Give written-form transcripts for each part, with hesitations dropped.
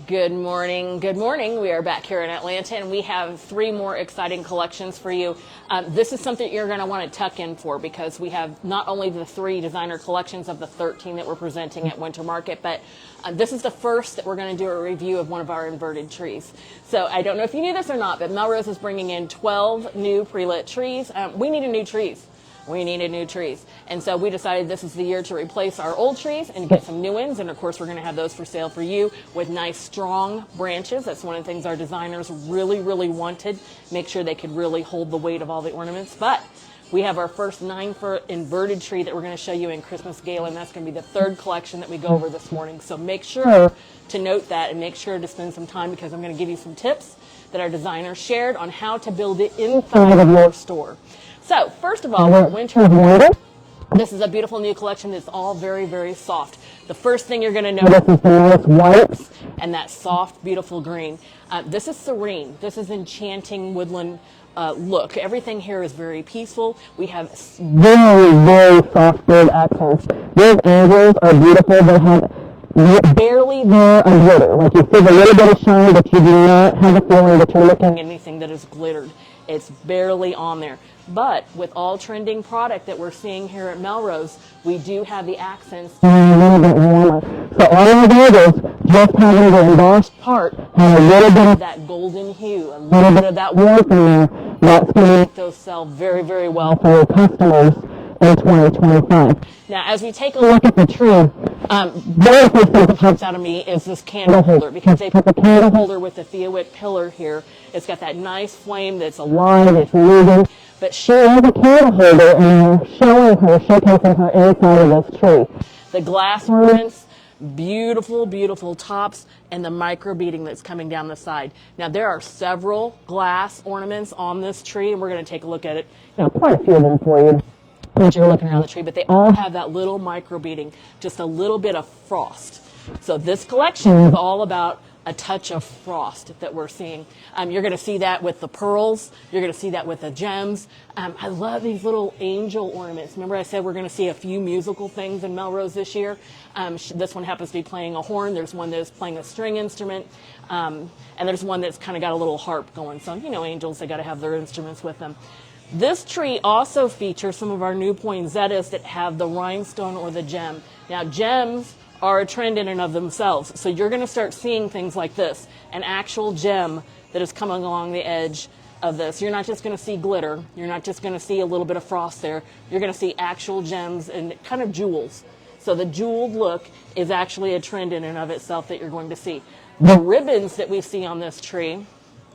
Good morning. Good morning. We are back here in Atlanta, and we have 3 more exciting collections for you. This is something you're going to want to tuck in for, because we have not only the 3 designer collections of the 13 that we're presenting at Winter Market, but this is the first that we're going to do a review of one of our inverted trees. So I don't know if you knew this or not, but Melrose is bringing in 12 new pre-lit trees. We needed new trees. We needed new trees. And so we decided this is the year to replace our old trees and get some new ones. And of course, we're going to have those for sale for you with nice, strong branches. That's one of the things our designers really, really wanted. Make sure they could really hold the weight of all the ornaments. But we have our first 9-foot inverted tree that we're going to show you in Christmas Gala, and that's going to be the 3rd collection that we go over this morning. So make sure to note that and make sure to spend some time, because I'm going to give you some tips that our designers shared on how to build it inside of your store. So, first of all, we're at Winter Market. This is a beautiful new collection that's all very, very soft. The first thing you're going to notice is the nice whites and that soft, beautiful green. This is serene. This is enchanting woodland look. Everything here is very peaceful. We have very, very soft bird accents. These angels are beautiful. They have barely there a glitter. Like, you see the little bit of shine, but you do not have a feeling that you're looking at anything that is glittered. It's barely on there. But with all trending product that we're seeing here at Melrose, we do have the accents a little bit warmer. So all of those, just having the embossed part, have a little bit of that golden hue, a little bit of that warmth in there. That's going to make those sell very, very well for your customers in 2025. Now, as we take a look at the tree, one of the things that jumps out of me is this candle holder, because they put the candle holder with the Theowick pillar here. It's got that nice flame that's alive, it's moving. But she has a candle holder, and we're showcasing her inside of this tree. The glass ornaments, beautiful, beautiful tops, and the micro beading that's coming down the side. Now, there are several glass ornaments on this tree, and we're going to take a look at it. Quite a few of them for you as you're looking around the tree, but they all have that little micro beading, just a little bit of frost. So this collection is all about a touch of frost that we're seeing. You're going to see that with the pearls. You're going to see that with the gems. I love these little angel ornaments. Remember I said we're going to see a few musical things in Melrose this year? This one happens to be playing a horn. There's one that's playing a string instrument. And there's one that's kind of got a little harp going. So, angels, they got to have their instruments with them. This tree also features some of our new poinsettias that have the rhinestone or the gem. Now, gems are a trend in and of themselves. So you're going to start seeing things like this, an actual gem that is coming along the edge of this. You're not just going to see glitter. You're not just going to see a little bit of frost there. You're going to see actual gems and kind of jewels. So the jeweled look is actually a trend in and of itself that you're going to see. The ribbons that we see on this tree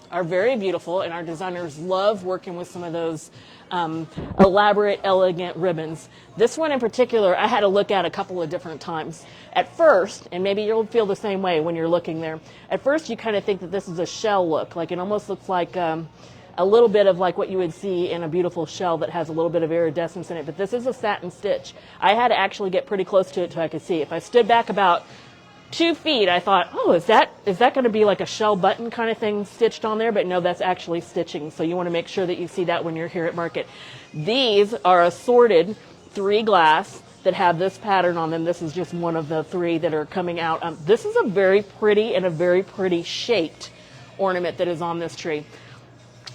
are very beautiful, and our designers love working with some of those elaborate, elegant ribbons. This one in particular, I had to look at a couple of different times. At first, and maybe you'll feel the same way when you're looking there, at first you kind of think that this is a shell look, like it almost looks like a little bit of like what you would see in a beautiful shell that has a little bit of iridescence in it, but this is a satin stitch. I had to actually get pretty close to it so I could see. If I stood back about 2 feet, I thought, oh, is that going to be like a shell button kind of thing stitched on there? But no, that's actually stitching. So you want to make sure that you see that when you're here at market. These are assorted 3 glass that have this pattern on them. This is just one of the 3 that are coming out. This is a very pretty and a very pretty shaped ornament that is on this tree.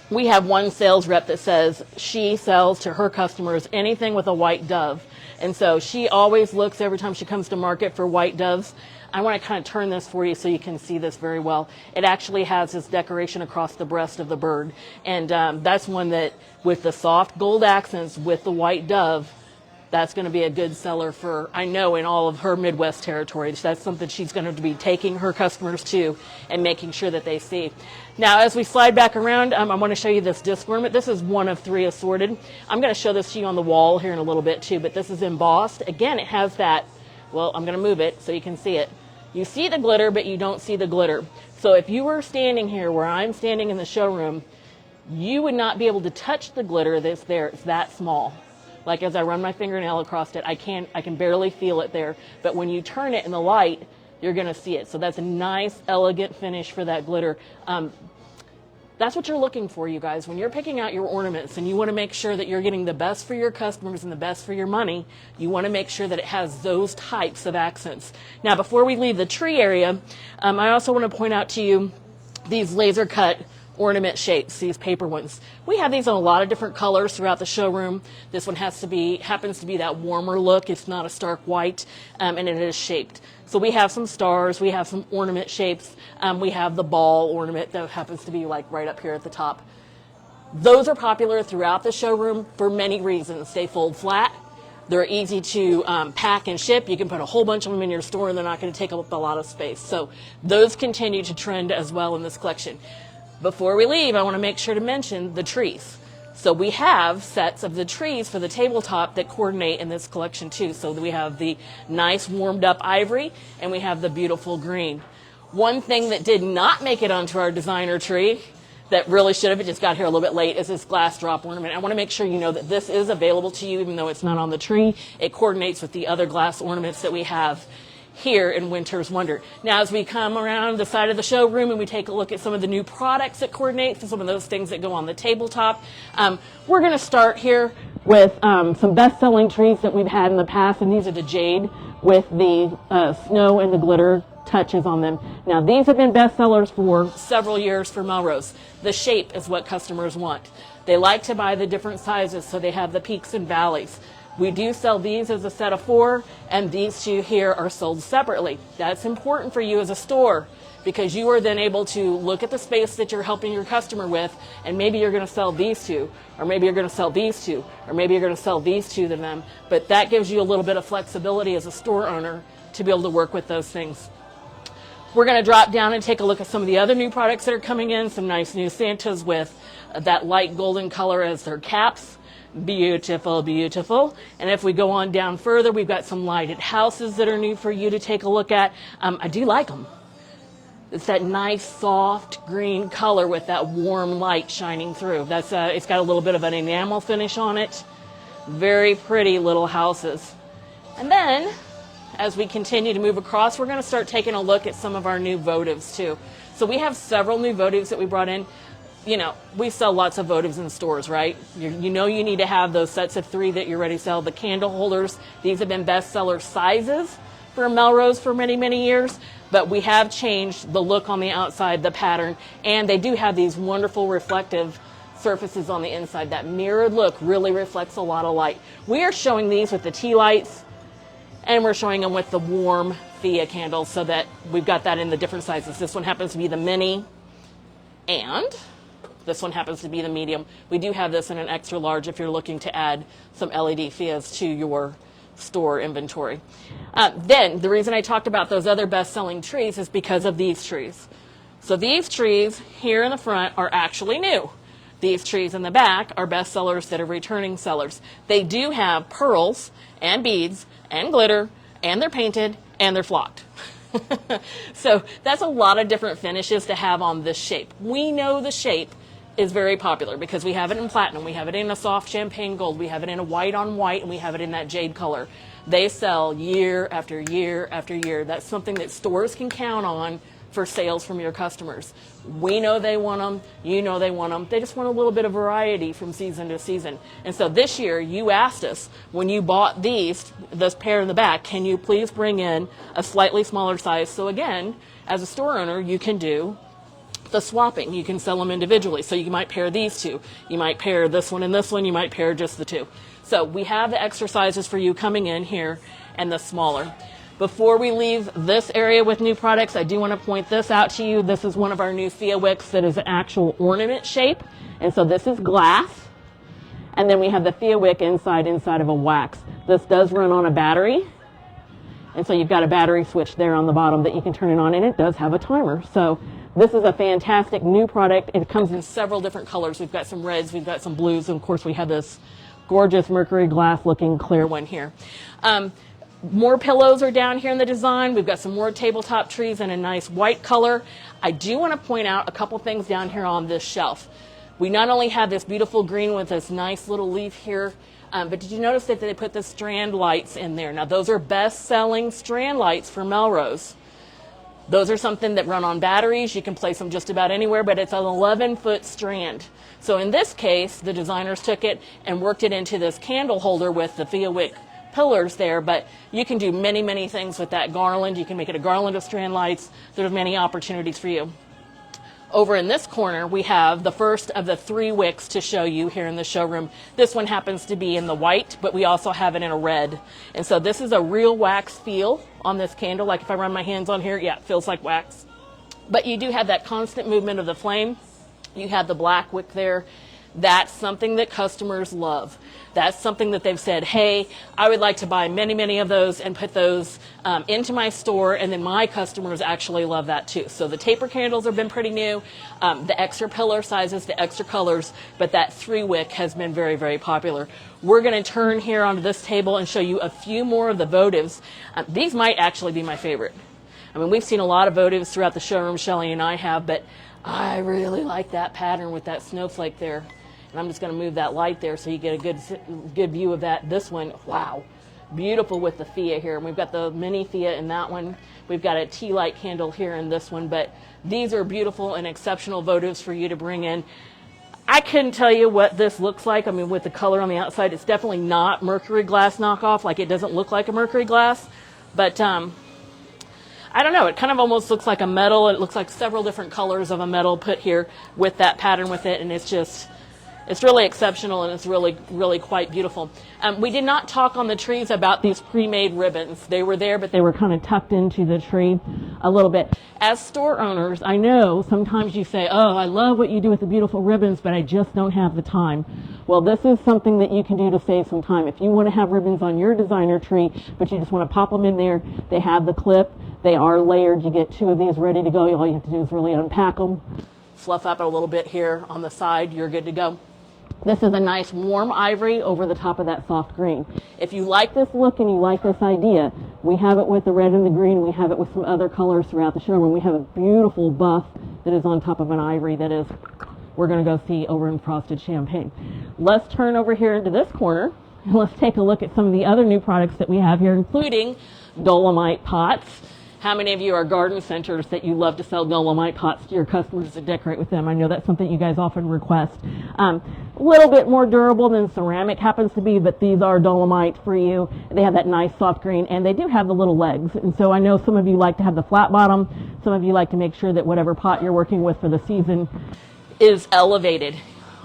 We have one sales rep that says she sells to her customers anything with a white dove. And so she always looks every time she comes to market for white doves. I want to kind of turn this for you so you can see this very well. It actually has this decoration across the breast of the bird. And that's one that, with the soft gold accents with the white dove, that's going to be a good seller for, I know, in all of her Midwest territories. That's something she's going to be taking her customers to and making sure that they see. Now, as we slide back around, I want to show you this disc ornament. This is one of 3 assorted. I'm going to show this to you on the wall here in a little bit too, but this is embossed. Again, it has that, well, I'm going to move it so you can see it. You see the glitter, but you don't see the glitter. So if you were standing here where I'm standing in the showroom, you would not be able to touch the glitter that's there. It's that small. Like as I run my fingernail across it, I can barely feel it there. But when you turn it in the light, you're going to see it. So that's a nice, elegant finish for that glitter. That's what you're looking for, you guys. When you're picking out your ornaments and you want to make sure that you're getting the best for your customers and the best for your money, you want to make sure that it has those types of accents. Now, before we leave the tree area, I also want to point out to you these laser cut ornament shapes, these paper ones. We have these in a lot of different colors throughout the showroom. This one happens to be that warmer look. It's not a stark white, and it is shaped. So we have some stars, we have some ornament shapes, we have the ball ornament that happens to be like right up here at the top. Those are popular throughout the showroom for many reasons. They fold flat, they're easy to pack and ship. You can put a whole bunch of them in your store and they're not going to take up a lot of space. So those continue to trend as well in this collection. Before we leave, I want to make sure to mention the trees. So we have sets of the trees for the tabletop that coordinate in this collection too. So we have the nice warmed up ivory and we have the beautiful green. One thing that did not make it onto our designer tree that really should have, it just got here a little bit late, is this glass drop ornament. I want to make sure you know that this is available to you even though it's not on the tree. It coordinates with the other glass ornaments that we have here in Winter's Wonder. Now, as we come around the side of the showroom and we take a look at some of the new products that coordinate for some of those things that go on the tabletop, we're going to start here with some best-selling trees that we've had in the past, and these are the jade with the snow and the glitter touches on them. Now, these have been bestsellers for several years for Melrose. The shape is what customers want. They like to buy the different sizes, so they have the peaks and valleys. We do sell these as a set of 4, and these 2 here are sold separately. That's important for you as a store because you are then able to look at the space that you're helping your customer with, and maybe you're going to sell these 2, or maybe you're going to sell these 2, or maybe you're going to sell these 2 to them. But that gives you a little bit of flexibility as a store owner to be able to work with those things. We're going to drop down and take a look at some of the other new products that are coming in, some nice new Santas with that light golden color as their caps. Beautiful, beautiful. And if we go on down further, we've got some lighted houses that are new for you to take a look at. I do like them. It's that nice soft green color with that warm light shining through. That's it's got a little bit of an enamel finish on it. Very pretty little houses. And then as we continue to move across, we're going to start taking a look at some of our new votives too. So we have several new votives that we brought in. You know, we sell lots of votives in stores, right? You know you need to have those sets of 3 that you're ready to sell. The candle holders, these have been bestseller sizes for Melrose for many, many years, but we have changed the look on the outside, the pattern, and they do have these wonderful reflective surfaces on the inside. That mirrored look really reflects a lot of light. We are showing these with the tea lights, and we're showing them with the warm Thea candles so that we've got that in the different sizes. This one happens to be the mini, and this one happens to be the medium. We do have this in an extra large if you're looking to add some LED Theas to your store inventory. Then the reason I talked about those other best-selling trees is because of these trees. So these trees here in the front are actually new. These trees in the back are bestsellers that are returning sellers. They do have pearls and beads and glitter, and they're painted and they're flocked. So that's a lot of different finishes to have on this shape. We know the shape is very popular because we have it in platinum, we have it in a soft champagne gold, we have it in a white on white, and we have it in that jade color. They sell year after year after year. That's something that stores can count on for sales from your customers. We know they want them, you know they want them. They just want a little bit of variety from season to season. And so this year you asked us when you bought this pair in the back, can you please bring in a slightly smaller size? So again, as a store owner, you can do the swapping. You can sell them individually. So you might pair these 2. You might pair this one and this one. You might pair just the 2. So we have the extra sizes for you coming in here and the smaller. Before we leave this area with new products, I do want to point this out to you. This is one of our new Thea wicks that is an actual ornament shape. And so this is glass. And then we have the Thea wick inside of a wax. This does run on a battery. And so you've got a battery switch there on the bottom that you can turn it on, and it does have a timer. So this is a fantastic new product. It comes in several different colors. We've got some reds, we've got some blues, and of course we have this gorgeous mercury glass looking clear one here. More pillows are down here in the design. We've got some more tabletop trees in a nice white color. I do want to point out a couple things down here on this shelf. We not only have this beautiful green with this nice little leaf here, but did you notice that they put the strand lights in there? Now those are best-selling strand lights for Melrose. Those are something that run on batteries. You can place them just about anywhere, but it's an 11-foot strand. So in this case, the designers took it and worked it into this candle holder with the Thea wick pillars there, but you can do many, many things with that garland. You can make it a garland of strand lights. There's many opportunities for you. Over in this corner, we have the first of the 3 wicks to show you here in the showroom. This one happens to be in the white, but we also have it in a red. And so this is a real wax feel on this candle. Like if I run my hands on here, yeah, it feels like wax. But you do have that constant movement of the flame. You have the black wick there. That's something that customers love. That's something that they've said, hey, I would like to buy many, many of those and put those into my store, and then my customers actually love that too. So the taper candles have been pretty new, the extra pillar sizes, the extra colors, but that 3 wick has been very, very popular. We're going to turn here onto this table and show you a few more of the votives. These might actually be my favorite. I mean, we've seen a lot of votives throughout the showroom, Shelly and I have, but I really like that pattern with that snowflake there. And I'm just going to move that light there so you get a good view of that. This one, wow, beautiful with the Thea here. And we've got the mini Thea in that one. We've got a tea light candle here in this one. But these are beautiful and exceptional votives for you to bring in. I couldn't tell you what this looks like. I mean, with the color on the outside, it's definitely not mercury glass knockoff. Like, it doesn't look like a mercury glass. But I don't know, it kind of almost looks like a metal. It looks like several different colors of a metal put here with that pattern with it. And it's really exceptional, and it's really, really quite beautiful. We did not talk on the trees about these pre-made ribbons. They were there, but they were kind of tucked into the tree a little bit. As store owners, I know sometimes you say, oh, I love what you do with the beautiful ribbons, but I just don't have the time. Well, this is something that you can do to save some time. If you want to have ribbons on your designer tree, but you just want to pop them in there, they have the clip. They are layered. You get 2 of these ready to go. All you have to do is really unpack them, fluff up a little bit here on the side. You're good to go. This is a nice warm ivory over the top of that soft green. If you like this look and you like this idea, we have it with the red and the green. We have it with some other colors throughout the showroom. We have a beautiful buff that is on top of an ivory that is, we're going to go see over in frosted champagne. Let's turn over here into this corner and let's take a look at some of the other new products that we have here, including dolomite pots. How many of you are garden centers that you love to sell dolomite pots to your customers to decorate with them? I know that's something you guys often request. A little bit more durable than ceramic happens to be, but these are dolomite for you. They have that nice soft green, and they do have the little legs. And so I know some of you like to have the flat bottom. Some of you like to make sure that whatever pot you're working with for the season is elevated.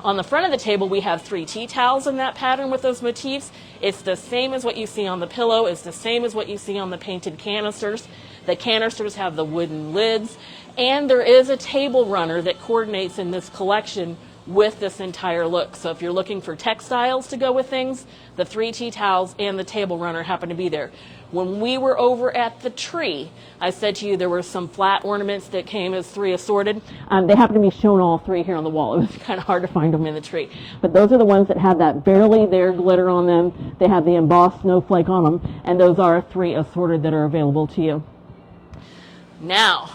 On the front of the table, we have 3 tea towels in that pattern with those motifs. It's the same as what you see on the pillow. It's the same as what you see on the painted canisters. The canisters have the wooden lids, and there is a table runner that coordinates in this collection with this entire look. So if you're looking for textiles to go with things, the 3 tea towels and the table runner happen to be there. When we were over at the tree, I said to you there were some flat ornaments that came as 3 assorted. They happen to be shown all 3 here on the wall. It was kind of hard to find them in the tree. But those are the ones that have that barely there glitter on them. They have the embossed snowflake on them, and those are 3 assorted that are available to you. Now,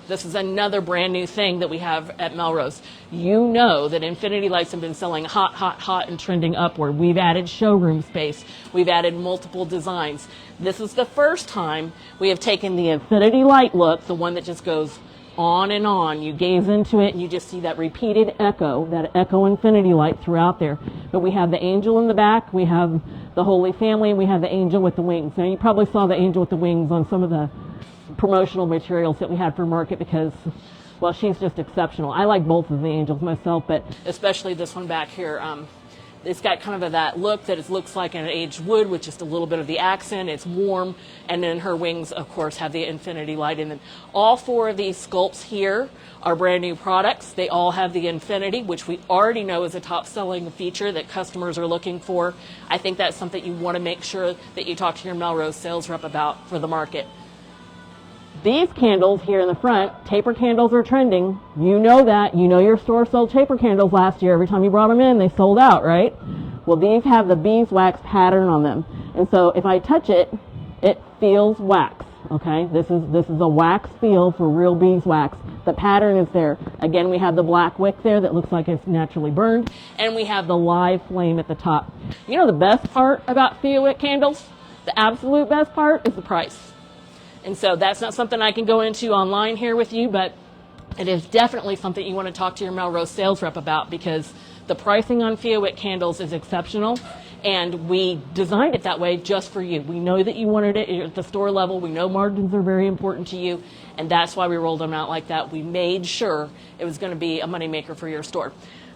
this is another brand new thing that we have at Melrose. You know that infinity lights have been selling hot, hot, hot and trending upward. We've added showroom space. We've added multiple designs. This is the first time we have taken the infinity light look, the one that just goes on and on. You gaze into it and you just see that repeated echo, that echo infinity light throughout there. But we have the angel in the back, we have the Holy Family, and we have the angel with the wings. Now you probably saw the angel with the wings on some of the promotional materials that we had for market because, well, she's just exceptional. I like both of the angels myself, but especially this one back here. It's got kind of that look that it looks like an aged wood with just a little bit of the accent. It's warm, and then her wings, of course, have the infinity light in them. All 4 of these sculpts here are brand new products. They all have the infinity, which we already know is a top-selling feature that customers are looking for. I think that's something you want to make sure that you talk to your Melrose sales rep about for the market. These candles here in the front, taper candles are trending. You know that. You know your store sold taper candles last year. Every time you brought them in, they sold out, right? Well, these have the beeswax pattern on them. And so if I touch it, it feels wax, okay? This is a wax feel for real beeswax. The pattern is there. Again, we have the black wick there that looks like it's naturally burned. And we have the live flame at the top. You know the best part about Thea wick candles? The absolute best part is the price. And so that's not something I can go into online here with you, but it is definitely something you want to talk to your Melrose sales rep about, because the pricing on Fia wick candles is exceptional, and we designed it that way just for you. We know that you wanted it at the store level. We know margins are very important to you, and that's why we rolled them out like that. We made sure it was going to be a moneymaker for your store.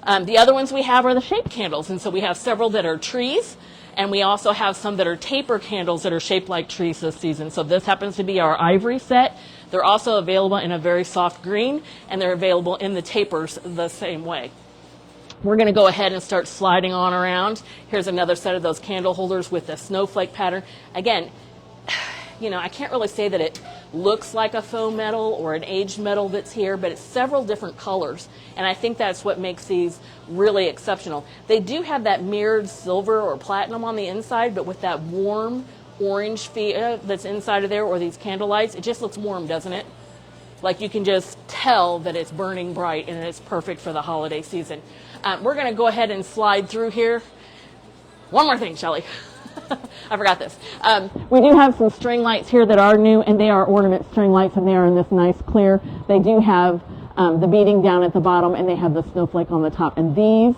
The other ones we have are the shaped candles, and so we have several that are trees, and we also have some that are taper candles that are shaped like trees this season. So this happens to be our ivory set. They're also available in a very soft green, and they're available in the tapers the same way. We're going to go ahead and start sliding on around. Here's another set of those candle holders with the snowflake pattern. Again, you know, I can't really say that it looks like a faux metal or an aged metal that's here, but it's several different colors, and I think that's what makes these really exceptional. They do have that mirrored silver or platinum on the inside, but with that warm orange Fia that's inside of there, or these candle lights, it just looks warm, doesn't it? Like you can just tell that it's burning bright, and it's perfect for the holiday season. We're going to go ahead and slide through here. One more thing, Shelley. I forgot this. We do have some string lights here that are new, and they are ornament string lights, and they are in this nice clear. They do have the beading down at the bottom, and they have the snowflake on the top. And these,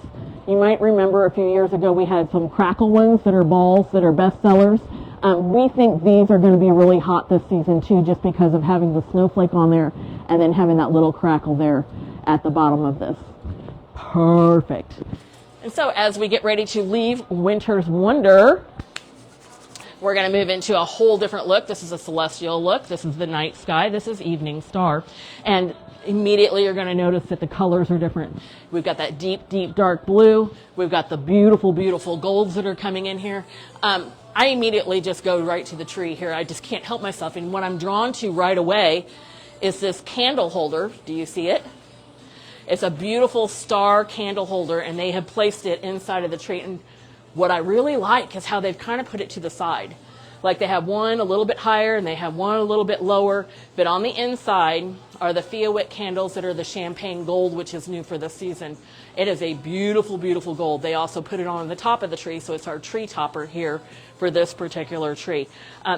you might remember a few years ago we had some crackle ones that are balls that are best sellers. We think these are going to be really hot this season too, just because of having the snowflake on there and then having that little crackle there at the bottom of this. Perfect. And so as we get ready to leave Winter's Wonder, we're going to move into a whole different look. This is a celestial look. This is the night sky. This is evening star. And immediately you're going to notice that the colors are different. We've got that deep, deep dark blue. We've got the beautiful, beautiful golds that are coming in here. I immediately just go right to the tree here. I just can't help myself. And what I'm drawn to right away is this candle holder. Do you see it? It's a beautiful star candle holder, and they have placed it inside of the tree. And what I really like is how they've kind of put it to the side. Like they have one a little bit higher and they have one a little bit lower, but on the inside are the Fia wick candles that are the champagne gold, which is new for this season. It is a beautiful, beautiful gold. They also put it on the top of the tree, so it's our tree topper here for this particular tree.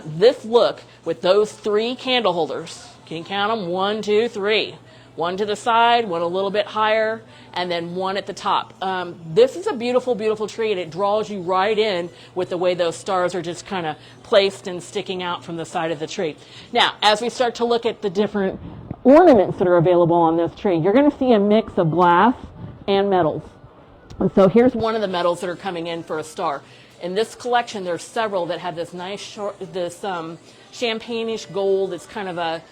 This look with those three candle holders, can you count them? 1, 2, 3. One to the side, one a little bit higher, and then one at the top. This is a beautiful, beautiful tree, and it draws you right in with the way those stars are just kind of placed and sticking out from the side of the tree. Now, as we start to look at the different ornaments that are available on this tree, you're going to see a mix of glass and metals. And so here's one of the metals that are coming in for a star. In this collection, there's several that have this nice, champagne-ish gold. It's kind of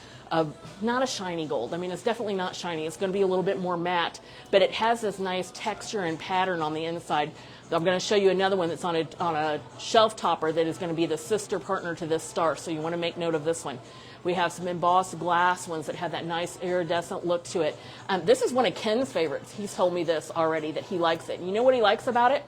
not a shiny gold. I mean, it's definitely not shiny. It's going to be a little bit more matte, but it has this nice texture and pattern on the inside. I'm going to show you another one that's on a shelf topper that is going to be the sister partner to this star, so you want to make note of this one. We have some embossed glass ones that have that nice iridescent look to it. This is one of Ken's favorites. He's told me this already, that he likes it. And you know what he likes about it?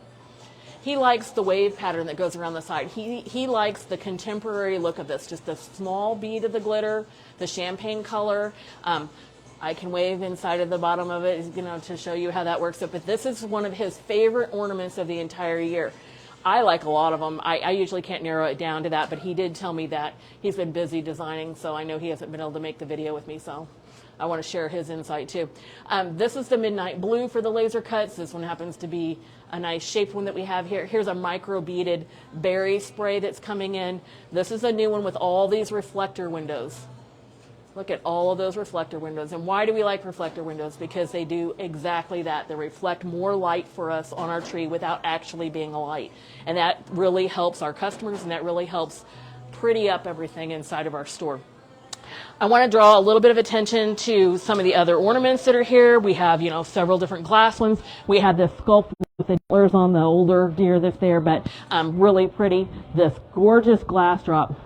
He likes the wave pattern that goes around the side. He likes the contemporary look of this, just the small bead of the glitter, the champagne color. I can wave inside of the bottom of it, you know, to show you how that works. But this is one of his favorite ornaments of the entire year. I like a lot of them. I usually can't narrow it down to that, but he did tell me that he's been busy designing, so I know he hasn't been able to make the video with me, so I want to share his insight too. This is the midnight blue for the laser cuts. This one happens to be a nice shaped one that we have here. Here's a micro beaded berry spray that's coming in. This is a new one with all these reflector windows. Look at all of those reflector windows. And why do we like reflector windows? Because they do exactly that. They reflect more light for us on our tree without actually being a light. And that really helps our customers, and that really helps pretty up everything inside of our store. I want to draw a little bit of attention to some of the other ornaments that are here. We have, several different glass ones. We have this sculpt with the antlers on the older deer that's there, but really pretty. This gorgeous glass drop.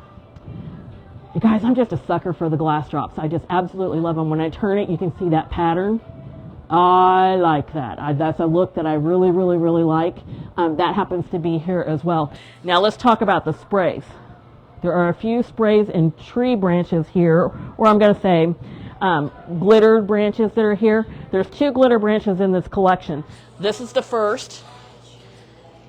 You guys, I'm just a sucker for the glass drops. I just absolutely love them. When I turn it, you can see that pattern. I like that. That's a look that I really, really, really like. That happens to be here as well. Now let's talk about the sprays. There are a few sprays and tree branches here, or I'm going to say glittered branches that are here. There's 2 glitter branches in this collection. This is the first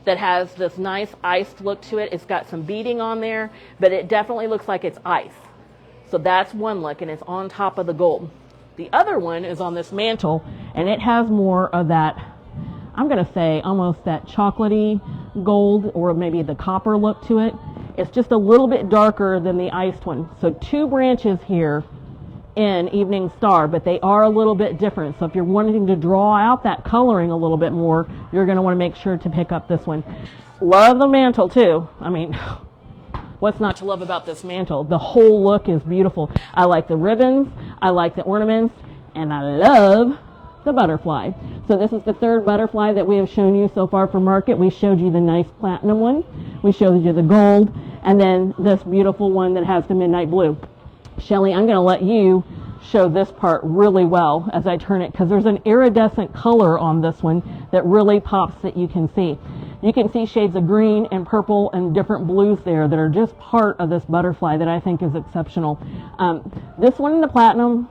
that has this nice iced look to it. It's got some beading on there, but it definitely looks like it's ice. So that's one look, and it's on top of the gold. The other one is on this mantle, and it has more of that, I'm going to say almost that chocolatey gold, or maybe the copper look to it. It's just a little bit darker than the iced one. So 2 branches here in Evening Star, but they are a little bit different. So if you're wanting to draw out that coloring a little bit more, you're going to want to make sure to pick up this one. Love the mantle too. I mean, what's not to love about this mantle? The whole look is beautiful. I like the ribbons, I like the ornaments, and I love the butterfly. So this is the 3rd butterfly that we have shown you so far for market. We showed you the nice platinum one, we showed you the gold, and then this beautiful one that has the midnight blue. Shelly, I'm going to let you show this part really well as I turn it, because there's an iridescent color on this one that really pops that you can see. You can see shades of green and purple and different blues there that are just part of this butterfly that I think is exceptional. This one in the platinum,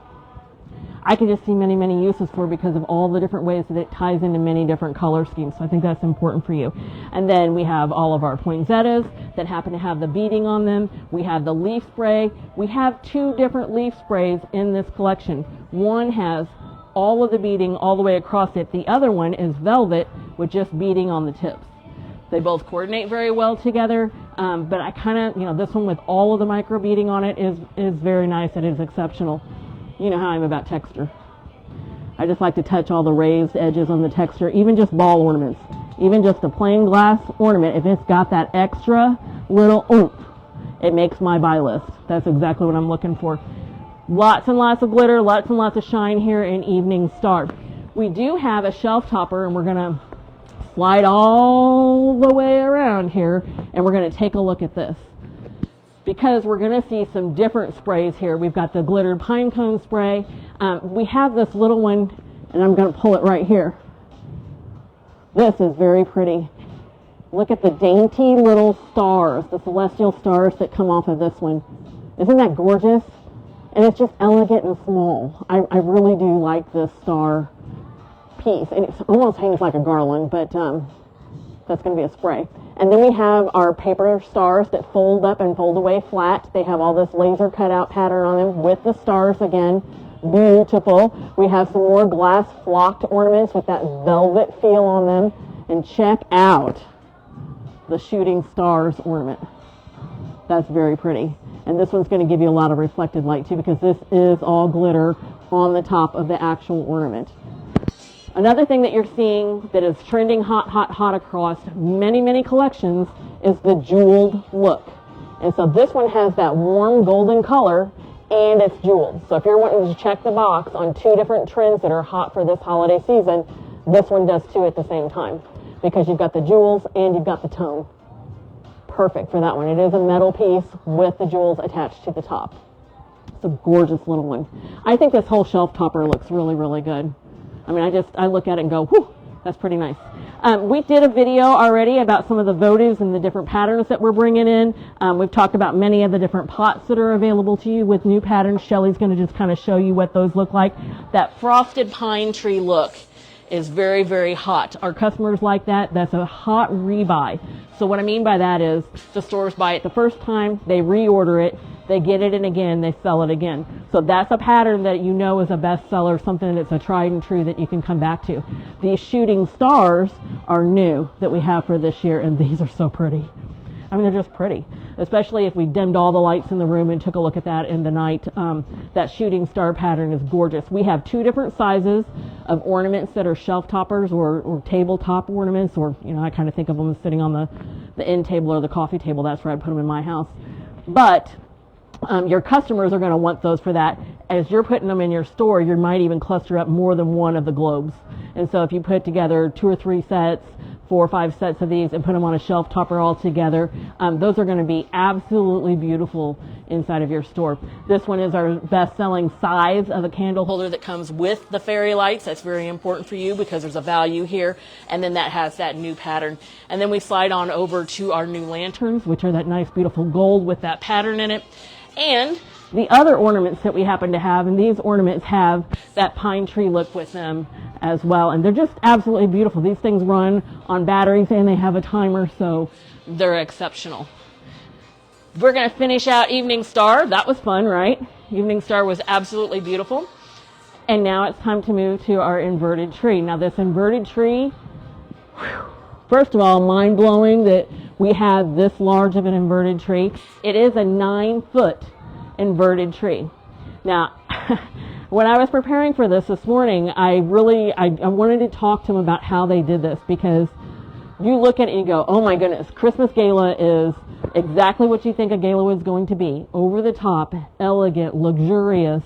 I can just see many, many uses for, because of all the different ways that it ties into many different color schemes. So I think that's important for you. And then we have all of our poinsettias that happen to have the beading on them. We have the leaf spray. We have 2 different leaf sprays in this collection. One has all of the beading all the way across it. The other one is velvet with just beading on the tips. They both coordinate very well together, but I kind of, this one with all of the micro beading on it is very nice. It is exceptional. You know how I'm about texture. I just like to touch all the raised edges on the texture, even just ball ornaments. Even just a plain glass ornament, if it's got that extra little oomph, it makes my buy list. That's exactly what I'm looking for. Lots and lots of glitter, lots and lots of shine here in Evening Star. We do have a shelf topper, and we're going to slide all the way around here, and we're going to take a look at this, because we're going to see some different sprays here. We've got the glittered pine cone spray. We have this little one, and I'm going to pull it right here. This is very pretty. Look at the dainty little stars, the celestial stars that come off of this one. Isn't that gorgeous? And it's just elegant and small. I really do like this star piece. And it almost hangs like a garland, but that's going to be a spray. And then we have our paper stars that fold up and fold away flat. They have all this laser cutout pattern on them with the stars again. Beautiful. We have some more glass flocked ornaments with that velvet feel on them. And check out the shooting stars ornament. That's very pretty. And this one's going to give you a lot of reflected light too, because this is all glitter on the top of the actual ornament. Another thing that you're seeing that is trending hot across many, many collections is the jeweled look. And so this one has that warm golden color, and it's jeweled. So if you're wanting to check the box on 2 different trends that are hot for this holiday season, this one does 2 at the same time, because you've got the jewels and you've got the tone. Perfect for that one. It is a metal piece with the jewels attached to the top. It's a gorgeous little one. I think this whole shelf topper looks really, really good. I mean, I look at it and go, whew, that's pretty nice. We did a video already about some of the votives and the different patterns that we're bringing in. We've talked about many of the different pots that are available to you with new patterns. Shelly's going to just kind of show you what those look like. That frosted pine tree look is very, very hot. Our customers like that. That's a hot rebuy. So what I mean by that is the stores buy it the first time, they reorder it, they get it in again, they sell it again. So that's a pattern that you know is a bestseller, something that's a tried and true that you can come back to. These shooting stars are new that we have for this year, and these are so pretty. I mean, they're just pretty, especially if we dimmed all the lights in the room and took a look at that in the night. That shooting star pattern is gorgeous. We have 2 different sizes of ornaments that are shelf toppers or tabletop ornaments, or, I kind of think of them as sitting on the end table or the coffee table. That's where I put them in my house. But your customers are going to want those for that. As you're putting them in your store, you might even cluster up more than one of the globes. And so if you put together 2 or 3 sets, 4 or 5 sets of these and put them on a shelf topper all together, those are going to be absolutely beautiful inside of your store. This one is our best-selling size of a candle holder that comes with the fairy lights. That's very important for you because there's a value here. And then that has that new pattern. And then we slide on over to our new lanterns, which are that nice, beautiful gold with that pattern in it. And the other ornaments that we happen to have, and these ornaments have that pine tree look with them as well. And they're just absolutely beautiful. These things run on batteries and they have a timer, so they're exceptional. We're going to finish out Evening Star. That was fun, right? Evening Star was absolutely beautiful. And now it's time to move to our inverted tree. Now this inverted tree, first of all, mind-blowing that we have this large of an inverted tree. It is a 9-foot inverted tree. Now, when I was preparing for this morning, I wanted to talk to them about how they did this, because you look at it and you go, oh my goodness, Christmas Gala is exactly what you think a gala was going to be. Over the top, elegant, luxurious,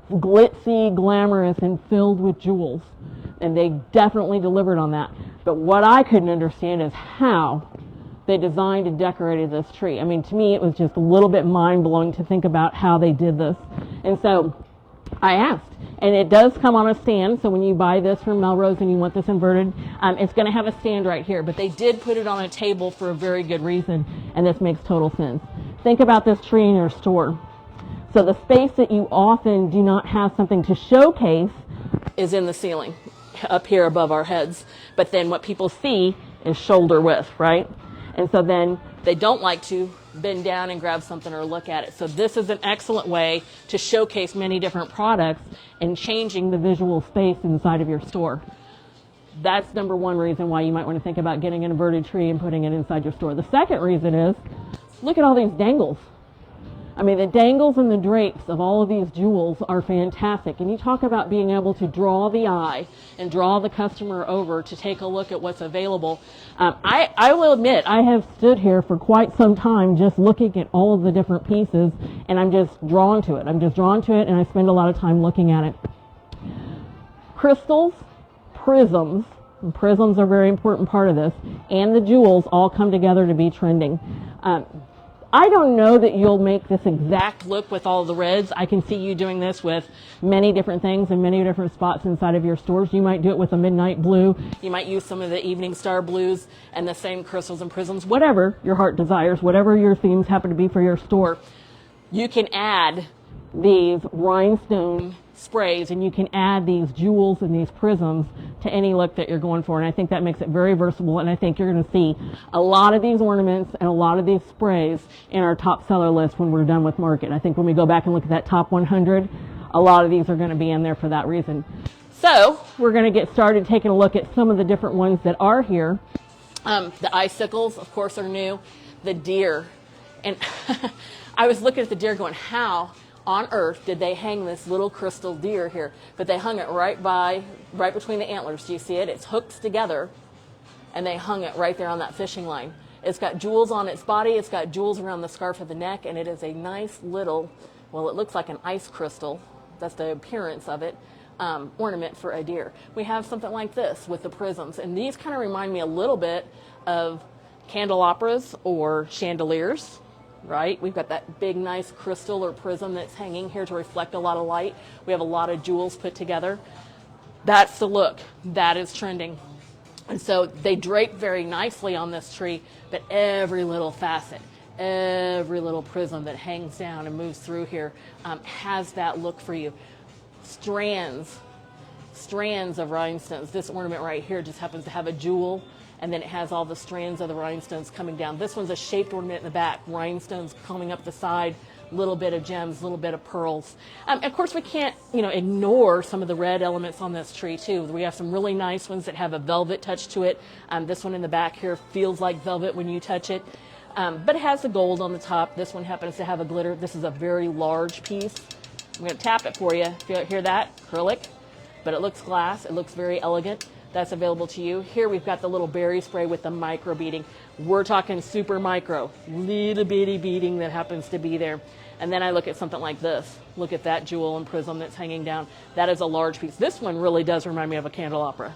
glitzy, glamorous, and filled with jewels. And they definitely delivered on that. But what I couldn't understand is how they designed and decorated this tree. I mean, to me, it was just a little bit mind-blowing to think about how they did this. And so I asked. And it does come on a stand, so when you buy this from Melrose and you want this inverted, it's going to have a stand right here. But they did put it on a table for a very good reason, and this makes total sense. Think about this tree in your store. So the space that you often do not have something to showcase is in the ceiling, up here above our heads. But then what people see is shoulder width, right? And so then they don't like to bend down and grab something or look at it. So this is an excellent way to showcase many different products and changing the visual space inside of your store. That's number one reason why you might want to think about getting an inverted tree and putting it inside your store. The second reason is, look at all these dangles. I mean, the dangles and the drapes of all of these jewels are fantastic. And you talk about being able to draw the eye and draw the customer over to take a look at what's available. I will admit, I have stood here for quite some time just looking at all of the different pieces, and I'm just drawn to it. I'm just drawn to it, and I spend a lot of time looking at it. Crystals, prisms, and prisms are a very important part of this, and the jewels all come together to be trending. I don't know that you'll make this exact look with all the reds. I can see you doing this with many different things in many different spots inside of your stores. You might do it with a midnight blue. You might use some of the Evening Star blues and the same crystals and prisms, whatever your heart desires, whatever your themes happen to be for your store. You can add these rhinestone sprays, and you can add these jewels and these prisms to any look that you're going for. And I think that makes it very versatile, and I think you're going to see a lot of these ornaments and a lot of these sprays in our top seller list when we're done with market. I think when we go back and look at that top 100, a lot of these are going to be in there for that reason. So we're going to get started taking a look at some of the different ones that are here. The icicles, of course, are new. The deer. And I was looking at the deer going, how on earth did they hang this little crystal deer here? But they hung it right between the antlers. Do you see it? It's hooked together, and they hung it right there on that fishing line. It's got jewels on its body. It's got jewels around the scarf of the neck, and it is a nice little, well, it looks like an ice crystal. That's the appearance of it. Ornament for a deer. We have something like this with the prisms, and these kind of remind me a little bit of candelabras or chandeliers. Right? We've got that big, nice crystal or prism that's hanging here to reflect a lot of light. We have a lot of jewels put together. That's the look. That is trending. And so they drape very nicely on this tree, but every little facet, every little prism that hangs down and moves through here has that look for you. Strands of rhinestones. This ornament right here just happens to have a jewel, and then it has all the strands of the rhinestones coming down. This one's a shaped ornament in the back, rhinestones coming up the side, little bit of gems, little bit of pearls. Of course, we can't, ignore some of the red elements on this tree too. We have some really nice ones that have a velvet touch to it. This one in the back here feels like velvet when you touch it, but it has the gold on the top. This one happens to have a glitter. This is a very large piece. I'm going to tap it for you. Hear that? Acrylic, but it looks glass. It looks very elegant. That's available to you. Here we've got the little berry spray with the micro beading. We're talking super micro, little bitty beading that happens to be there. And then I look at something like this. Look at that jewel and prism that's hanging down. That is a large piece. This one really does remind me of a candelabra.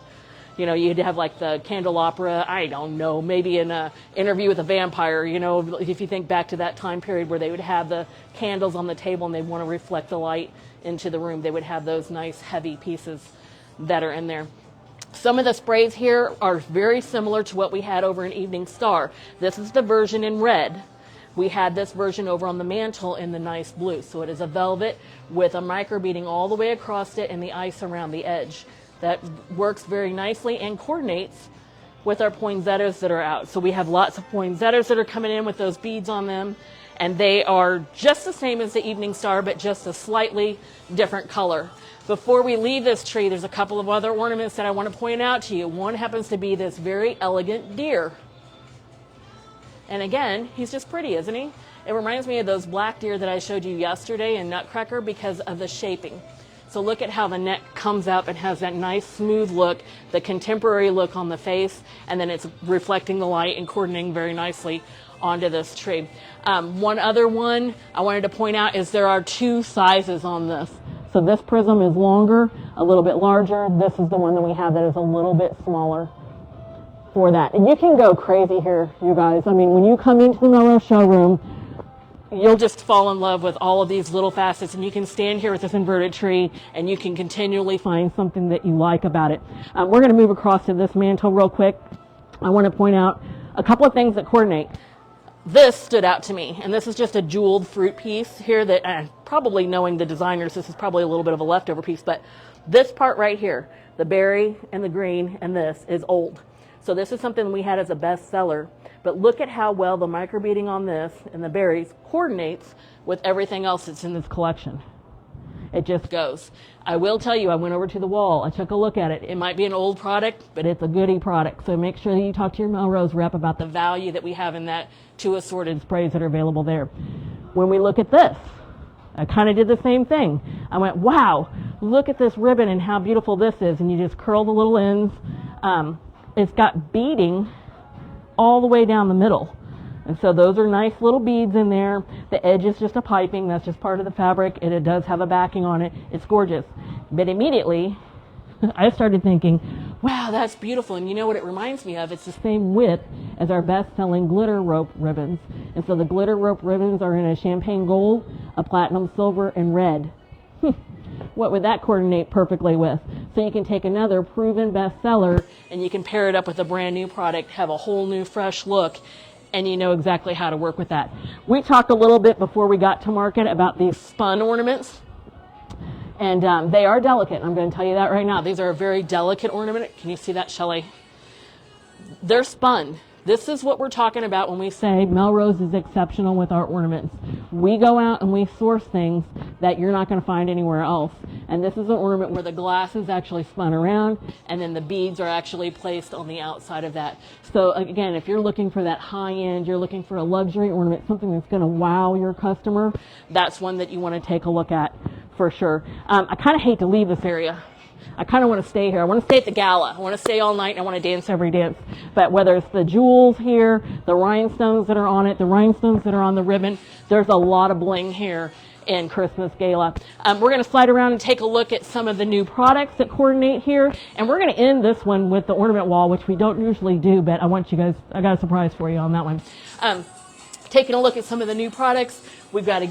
You'd have like the candelabra, I don't know, maybe in an Interview with a Vampire, if you think back to that time period where they would have the candles on the table and they want to reflect the light into the room. They would have those nice heavy pieces that are in there. Some of the sprays here are very similar to what we had over in Evening Star. This is the version in red. We had this version over on the mantle in the nice blue. So it is a velvet with a micro beading all the way across it and the ice around the edge. That works very nicely and coordinates with our poinsettias that are out. So we have lots of poinsettias that are coming in with those beads on them. and they are just the same as the Evening Star, but just a slightly different color. Before we leave this tree, there's a couple of other ornaments that I want to point out to you. One happens to be this very elegant deer. And again, he's just pretty, isn't he? It reminds me of those black deer that I showed you yesterday in Nutcracker because of the shaping. So look at how the neck comes up and has that nice smooth look, the contemporary look on the face, and then it's reflecting the light and coordinating very nicely onto this tree. One other one I wanted to point out is there are two sizes on this. So this prism is longer, a little bit larger. This is the one that we have that is a little bit smaller for that. And you can go crazy here, you guys. I mean, when you come into the Melrose showroom, you'll just fall in love with all of these little facets, and you can stand here with this inverted tree and you can continually find something that you like about it. We're going to move across to this mantle real quick. I want to point out a couple of things that coordinate. This stood out to me, and this is just a jeweled fruit piece here that, probably knowing the designers, this is probably a little bit of a leftover piece, but this part right here, the berry and the green and this is old. So this is something we had as a bestseller, but look at how well the microbeading on this and the berries coordinates with everything else that's in this collection. It just goes. I will tell you, I went over to the wall, I took a look at it. It might be an old product, but it's a goodie product. So make sure that you talk to your Melrose rep about the value that we have in that two assorted sprays that are available there. When we look at this, I kind of did the same thing. I went, wow, look at this ribbon and how beautiful this is. And you just curl the little ends. It's got beading all the way down the middle. And so those are nice little beads in there. The edge is just a piping. That's just part of the fabric. And it does have a backing on it. It's gorgeous. But immediately, I started thinking, wow, that's beautiful. And you know what it reminds me of? It's the same width as our best-selling glitter rope ribbons. And so the glitter rope ribbons are in a champagne gold, a platinum silver, and red. What would that coordinate perfectly with? So you can take another proven bestseller and you can pair it up with a brand new product, have a whole new fresh look, and you know exactly how to work with that. We talked a little bit before we got to market about these spun ornaments, and they are delicate. I'm going to tell you that right now. These are a very delicate ornament. Can you see that, Shelley? They're spun. This is what we're talking about when we say Melrose is exceptional with our ornaments. We go out and we source things that you're not going to find anywhere else. And this is an ornament where the glass is actually spun around and then the beads are actually placed on the outside of that. So again, if you're looking for that high end, you're looking for a luxury ornament, something that's going to wow your customer, that's one that you want to take a look at for sure. I kind of hate to leave this area. I kind of want to stay here. I want to stay at the gala. I want to stay all night and I want to dance every dance. But whether it's the jewels here, the rhinestones that are on it, the rhinestones that are on the ribbon, there's a lot of bling here in Christmas Gala. We're going to slide around and take a look at some of the new products that coordinate here. And we're going to end this one with the ornament wall, which we don't usually do, but I want you guys, I got a surprise for you on that one. Taking a look at some of the new products, we've got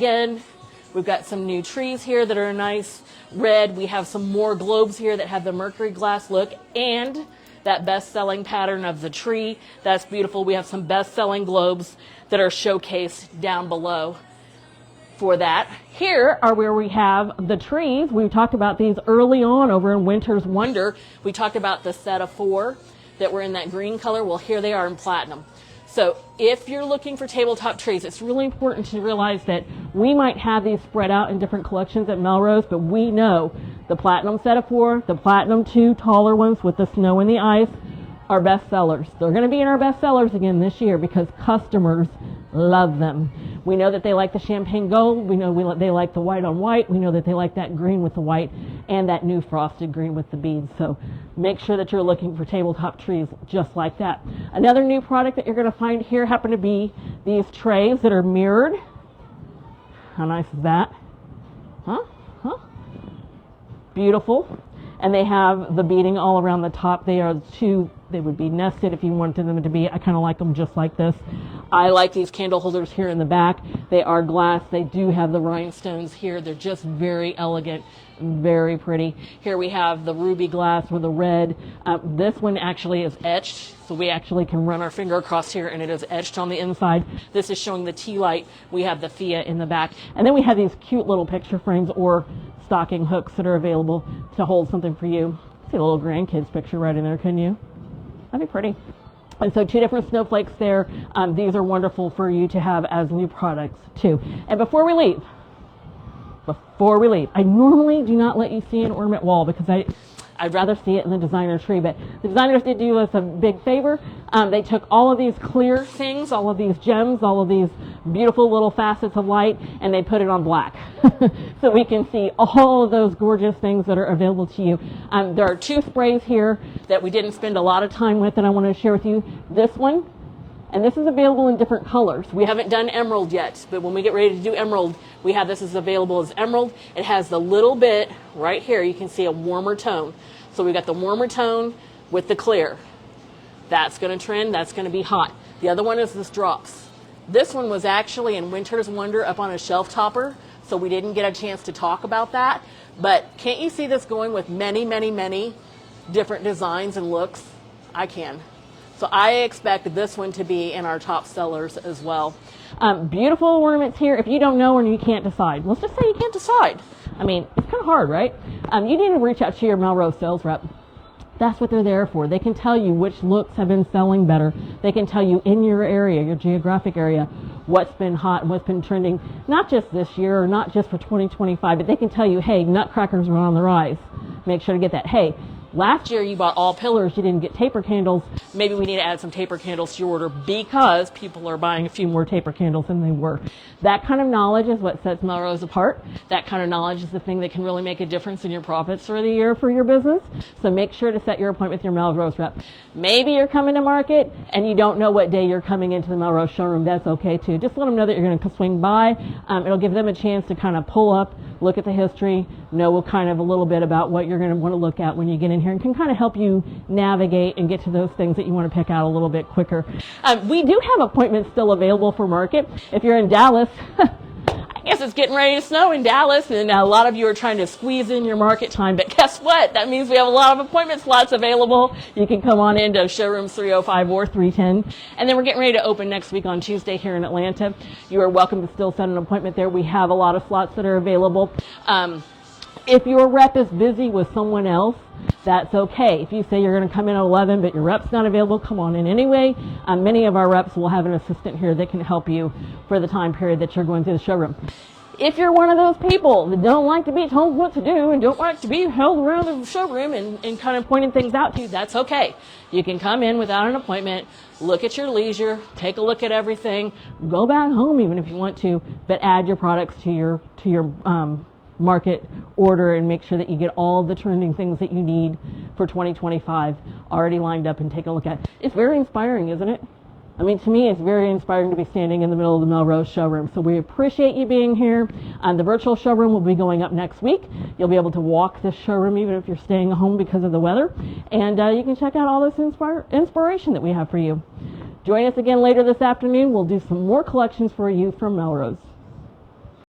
some new trees here that are nice red. We have some more globes here that have the mercury glass look and that best-selling pattern of the tree. That's beautiful. We have some best-selling globes that are showcased down below for that. Here are where we have the trees. We talked about these early on over in Winter's Wonder. We talked about the set of 4 that were in that green color. Well, here they are in platinum. So if you're looking for tabletop trees, it's really important to realize that we might have these spread out in different collections at Melrose, but we know the platinum set of 4, the platinum 2 taller ones with the snow and the ice are best sellers. They're going to be in our best sellers again this year because customers love them. We know that they like the champagne gold. We know they like the white on white. We know that they like that green with the white and that new frosted green with the beads. So make sure that you're looking for tabletop trees just like that. Another new product that you're going to find here happen to be these trays that are mirrored. How nice is that? Huh? Beautiful. And they have the beading all around the top. They would be nested if you wanted them to be. I kind of like them just like this. I like these candle holders here in the back. They are glass. They do have the rhinestones here. They're just very elegant, very pretty. Here we have the ruby glass with the red. This one actually is etched, so we actually can run our finger across here and it is etched on the inside. This is showing the tea light. We have the Thea in the back. And then we have these cute little picture frames or stocking hooks that are available to hold something for you. See a little grandkids picture right in there, couldn't you? That'd be pretty. And so 2 different snowflakes there. These are wonderful for you to have as new products too. And before we leave, I normally do not let you see an ornament wall because I'd rather see it in the designer tree, but the designers did do us a big favor. They took all of these clear things, all of these gems, all of these beautiful little facets of light, and they put it on black. So we can see all of those gorgeous things that are available to you. There are 2 sprays here that we didn't spend a lot of time with that I want to share with you. This one, and this is available in different colors. We haven't done emerald yet, but when we get ready to do emerald, we have this is available as emerald. It has the little bit right here. You can see a warmer tone. So we've got the warmer tone with the clear. That's going to trend. That's going to be hot. The other one is this drops. This one was actually in Winter's Wonder up on a shelf topper, so we didn't get a chance to talk about that. But can't you see this going with many, many, many different designs and looks? I can. So I expect this one to be in our top sellers as well. Beautiful ornaments here. If you don't know and you can't decide, let's just say you can't decide. I mean, it's kind of hard, right? You need to reach out to your Melrose sales rep. That's what they're there for. They can tell you which looks have been selling better. They can tell you in your area, your geographic area, what's been hot and what's been trending, not just this year or not just for 2025, but they can tell you, hey, nutcrackers are on the rise. Make sure to get that. Hey, last year you bought all pillars, you didn't get taper candles. Maybe we need to add some taper candles to your order because people are buying a few more taper candles than they were. That kind of knowledge is what sets Melrose apart. That kind of knowledge is the thing that can really make a difference in your profits for the year for your business. So make sure to set your appointment with your Melrose rep. Maybe you're coming to market and you don't know what day you're coming into the Melrose showroom. That's okay too. Just let them know that you're going to swing by. It'll give them a chance to kind of pull up, look at the history, know kind of a little bit about what you're going to want to look at when you get in here, and can kind of help you navigate and get to those things that you want to pick out a little bit quicker. We do have appointments still available for market. If you're in Dallas, I guess it's getting ready to snow in Dallas, and a lot of you are trying to squeeze in your market time, but guess what? That means we have a lot of appointment slots available. You can come on into showrooms 305 or 310, and then we're getting ready to open next week on Tuesday here in Atlanta. You are welcome to still set an appointment there. We have a lot of slots that are available. If your rep is busy with someone else, that's okay. If you say you're going to come in at 11, but your rep's not available, come on in anyway. Many of our reps will have an assistant here that can help you for the time period that you're going through the showroom. If you're one of those people that don't like to be told what to do and don't like to be held around the showroom and kind of pointing things out to you, that's okay. You can come in without an appointment, look at your leisure, take a look at everything, go back home even if you want to, but add your products to your market order and make sure that you get all the trending things that you need for 2025 already lined up and take a look at. It's very inspiring, isn't it? I mean, to me, it's very inspiring to be standing in the middle of the Melrose showroom. So we appreciate you being here. The virtual showroom will be going up next week. You'll be able to walk this showroom even if you're staying home because of the weather. And you can check out all this inspiration that we have for you. Join us again later this afternoon. We'll do some more collections for you from Melrose.